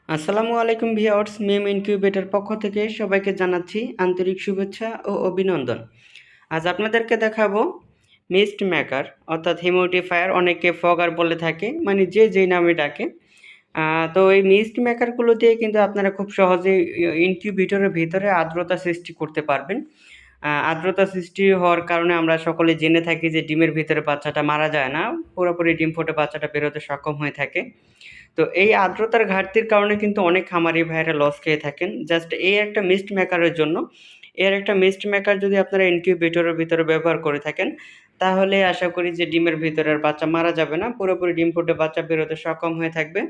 আসসালামু আলাইকুম ভিউয়ার্স, মিম ইনকিউবেটর পক্ষ থেকে সবাইকে জানাচ্ছি আন্তরিক শুভেচ্ছা ও অভিনন্দন। আজ আপনাদেরকে দেখাবো মিস্ট মেকার অর্থাৎ হিউমিডিফায়ার, অনেকে ফগার বলে থাকে, মানে যে যেই নামে ডাকে। তো এই মিস্ট মেকারগুলো দিয়ে কিন্তু আপনারা খুব সহজেই ইনকিউবেটরের ভিতরে আর্দ্রতা সৃষ্টি করতে পারবেন। আর্দ্রতা সৃষ্টি হওয়ার কারণে আমরা সকলে জেনে থাকি যে ডিমের ভিতরে বাচ্চাটা মারা যায় না, পুরোপুরি ডিম ফুটে বাচ্চাটা বেরোতে সক্ষম হয়ে থাকে। তো এই আর্দ্রতার ঘাটতির কারণে কিন্তু অনেক খামারি ভাইয়েরা লস খেয়ে থাকেন। জাস্ট এই একটা মিস্ট মেকারের জন্য, এর একটা মিস্ট মেকার যদি আপনারা ইনকিউবেটরের ভিতরে ব্যবহার করে থাকেন, তাহলে আশা করি যে ডিমের ভিতরের বাচ্চা মারা যাবে না, পুরোপুরি ডিম ফুটে বাচ্চা বেরোতে সক্ষম হয়ে থাকবে।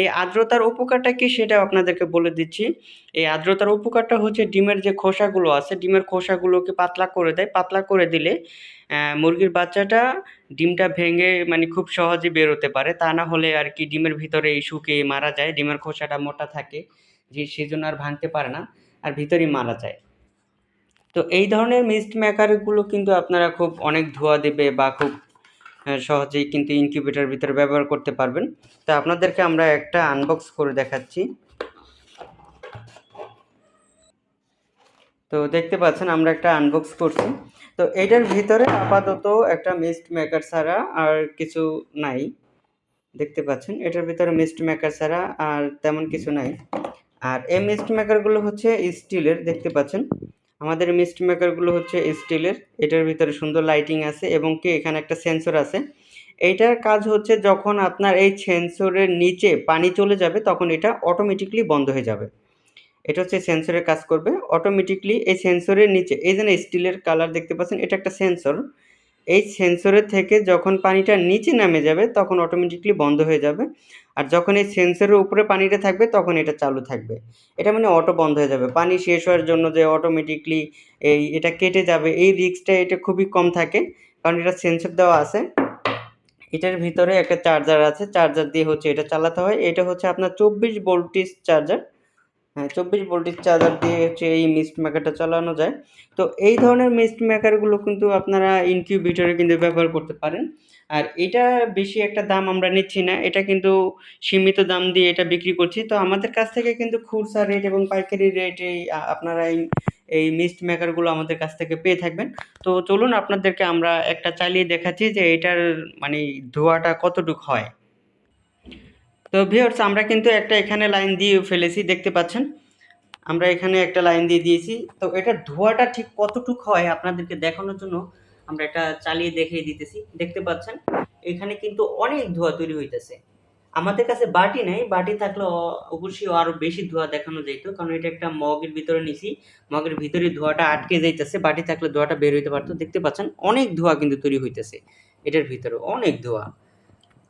এই আর্দ্রতার উপকারটা কি সেটাও আপনাদেরকে বলে দিচ্ছি। এই আর্দ্রতার উপকারটা হচ্ছে ডিমের যে খোসাগুলো আছে, ডিমের খোসাগুলোকে পাতলা করে দেয়। পাতলা করে দিলে মুরগির বাচ্চাটা ডিমটা ভেঙে মানে খুব সহজে বেরোতে পারে। তা না হলে আরকি ডিমের ভিতরেই শুকিয়ে মারা যায়। ডিমের খোসাটা মোটা থাকে, সেজন্য আর ভাঙতে পারে না, আর ভিতরেই মারা যায়। তো এই ধরনের মিস্ট মেকারগুলো কিন্তু আপনারা খুব অনেক ধোঁয়া দেবে বা খুব সহজেই কিন্তু ইনকিউবেটরের ভিতরে ব্যবহার করতে পারবেন। তো আপনাদেরকে আমরা একটা আনবক্স করে দেখাচ্ছি। তো দেখতে পাচ্ছেন আমরা একটা আনবক্স করছি। তো এইটার ভিতরে আপাতত একটা মিস্ট মেকার ছাড়া আর কিছু নাই। দেখতে পাচ্ছেন এটার ভিতরে মিস্ট মেকার ছাড়া আর তেমন কিছু নাই। আর এই মিস্ট মেকারগুলো হচ্ছে স্টিলের, দেখতে পাচ্ছেন আমাদের মিস্ট মেকারগুলো হচ্ছে স্টিলের। এটার ভিতরে সুন্দর লাইটিং আছে এবং কি এখানে একটা সেন্সর আছে। এইটার কাজ হচ্ছে যখন আপনার এই সেন্সরের নিচে পানি চলে যাবে তখন এটা অটোমেটিকলি বন্ধ হয়ে যাবে। এটা হচ্ছে সেন্সরের কাজ করবে অটোমেটিকলি। এই সেন্সরের নিচে এই যে স্টিলের কালার দেখতে পাচ্ছেন, এটা একটা সেন্সর। এই সেন্সরের থেকে যখন পানিটা নিচে নেমে যাবে তখন অটোমেটিকলি বন্ধ হয়ে যাবে। আর যখন এই সেন্সরের উপরে পানিটা থাকবে তখন এটা চালু থাকবে। এটা মানে অটো বন্ধ হয়ে যাবে। পানি শেষ হওয়ার জন্য যে অটোমেটিকলি এটা কেটে যাবে, এই রিস্কটা এটা খুবই কম থাকে, কারণ এটা সেন্সর দেওয়া আছে। এটার ভিতরে একটা চার্জার আছে, চার্জার দিয়ে হচ্ছে এটা চালাতে হয়। এটা হচ্ছে আপনার 24 ভোল্টেজ চার্জার। হ্যাঁ, 24 ভোল্টেজ চার্জার দিয়ে হচ্ছে এই মিস্ট মেকারটা চালানো যায়। তো এই ধরনের মিস্ট মেকারগুলো কিন্তু আপনারা ইনকিউবেটরে কিন্তু ব্যবহার করতে পারেন। আর এটা বেশি একটা দাম আমরা নিচ্ছি না। এটা কিন্তু সীমিত দাম দিয়ে এটা বিক্রি করছি। তো আমাদের কাছ থেকে কিন্তু খুচরা রেট এবং পাইকারি রেটেই আপনারা এই মিস্ট মেকারগুলো আমাদের কাছ থেকে পেয়ে থাকবেন। তো চলুন আপনাদেরকে আমরা একটা চালিয়ে দেখাচ্ছি যে এটার মানে ধোঁয়াটা কতটুক হয়। তো ভিউয়ার্স, আমরা কিন্তু একটা এখানে লাইন দিয়ে ফেলেছি, দেখতে পাচ্ছেন। আমরা এখানে একটা লাইন দিয়ে দিয়েছি। তো এটার ধোঁয়াটা ঠিক কতটুক হয় আপনাদেরকে দেখানোর জন্য আমরা এটা চালিয়ে দেখিয়ে দিতেছি। দেখতে পাচ্ছেন এখানে কিন্তু অনেক ধোঁয়া তৈরি হইতেছে। আমাদের কাছে বাটি নাই, বাটি থাকলে অবশ্যই আরো বেশি ধোঁয়া দেখানো যাইতো, কারণ এটা একটা মগের ভিতরে নিছি। মগের ভিতরে ধোঁয়াটা আটকে যাইতেছে, বাটি থাকলে ধোঁয়াটা বের হইতে পারতো। দেখতে পাচ্ছেন অনেক ধোঁয়া কিন্তু তৈরি হইতেছে, এটার ভিতরে অনেক ধোঁয়া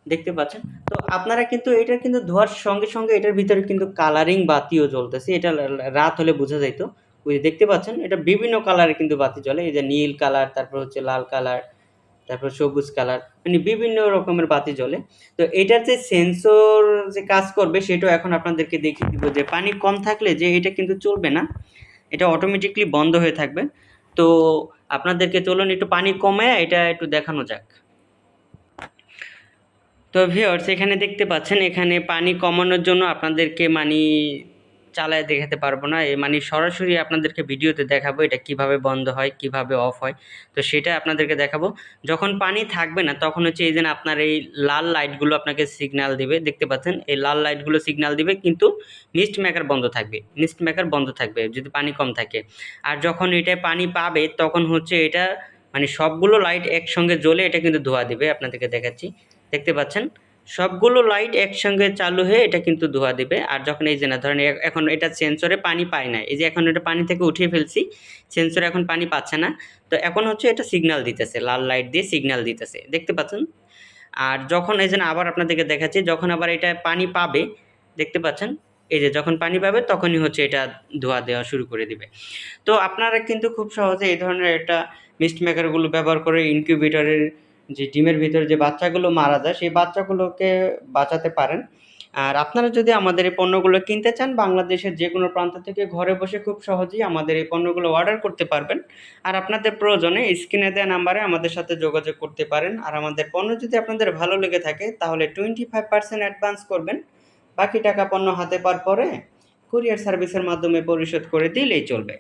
দেখতে পাচ্ছেন। তো আপনারা কিন্তু এটার কিন্তু ধোয়ার সঙ্গে সঙ্গে এটার ভিতরে কিন্তু কালারিং বাতিও জ্বলতেছে। এটা রাত হলে বোঝা যাইতো। ওই যে দেখতে পাচ্ছেন এটা বিভিন্ন কালারের কিন্তু বাতি জ্বলে। এই যে নীল কালার, তারপর হচ্ছে লাল কালার, তারপর সবুজ কালার, মানে বিভিন্ন রকমের বাতি জ্বলে। তো এটার যে সেন্সর যে কাজ করবে সেটাও এখন আপনাদেরকে দেখিয়ে দিব, যে পানি কম থাকলে যে এটা কিন্তু চলবে না, এটা অটোমেটিকলি বন্ধ হয়ে থাকবে। তো আপনাদেরকে চলুন একটু পানি কমে এটা একটু দেখানো যাক। তো ভিউয়ার্স, এখানে দেখতে পাচ্ছেন এখানে পানি কমানোর জন্য আপনাদেরকে চালায় দেখাতে পারবো না, সরাসরি আপনাদেরকে ভিডিওতে দেখাবো এটা কিভাবে বন্ধ হয়, কিভাবে অফ হয়। তো সেটা আপনাদেরকে দেখাবো। যখন পানি থাকবে না তখন হচ্ছে এই যে আপনার এই লাল লাইটগুলো আপনাকে সিগন্যাল দিবে, দেখতে পাচ্ছেন এই লাল লাইটগুলো সিগন্যাল দিবে, কিন্তু মিস্ট মেকার বন্ধ থাকবে। মিস্ট মেকার বন্ধ থাকবে যদি পানি কম থাকে। আর যখন এটায় পানি পাবে তখন হচ্ছে এটা সবগুলো লাইট একসঙ্গে জ্বলে এটা কিন্তু ধোঁয়া দিবে। আপনাদেরকে দেখাচ্ছি, দেখতে পাচ্ছেন সবগুলো লাইট একসঙ্গে চালু হয়ে এটা কিন্তু ধোঁয়া দিবে। আর যখন এই যে না ধরেন এখন এটা সেন্সরে পানি পায় না, এই যে এখন এটা পানি থেকে উঠিয়ে ফেলছি, সেন্সরে এখন পানি পাচ্ছে না। তো এখন হচ্ছে এটা সিগন্যাল দিতেছে, লাল লাইট দিয়ে সিগন্যাল দিতেছে, দেখতে পাচ্ছেন। আর যখন এই যে আবার আপনাদেরকে দেখাচ্ছি, যখন আবার এটা পানি পাবে, দেখতে পাচ্ছেন এই যে যখন পানি পাবে তখনই হচ্ছে এটা ধোঁয়া দেওয়া শুরু করে দিবে। তো আপনারা কিন্তু খুব সহজে এই ধরনের একটা মিস্ট মেকারগুলো ব্যবহার করে ইনকিউবেটরের যে ডিমের ভিতরে যে বাচ্চাগুলো মারা যায় সেই বাচ্চাগুলোকে বাঁচাতে পারেন। আর আপনারা যদি আমাদের এই পণ্যগুলো কিনতে চান, বাংলাদেশের যে কোনো প্রান্ত থেকে ঘরে বসে খুব সহজেই আমাদের এই পণ্যগুলো অর্ডার করতে পারবেন। আর আপনাদের প্রয়োজনে স্ক্রিনে দেওয়া নাম্বারে আমাদের সাথে যোগাযোগ করতে পারেন। আর আমাদের পণ্য যদি আপনাদের ভালো লেগে থাকে তাহলে 25% অ্যাডভান্স করবেন। বাকি টাকা পণ্য হাতে পাওয়ার পরে কুরিয়ার সার্ভিসের মাধ্যমে পরিশোধ করে দিলেই চলবে।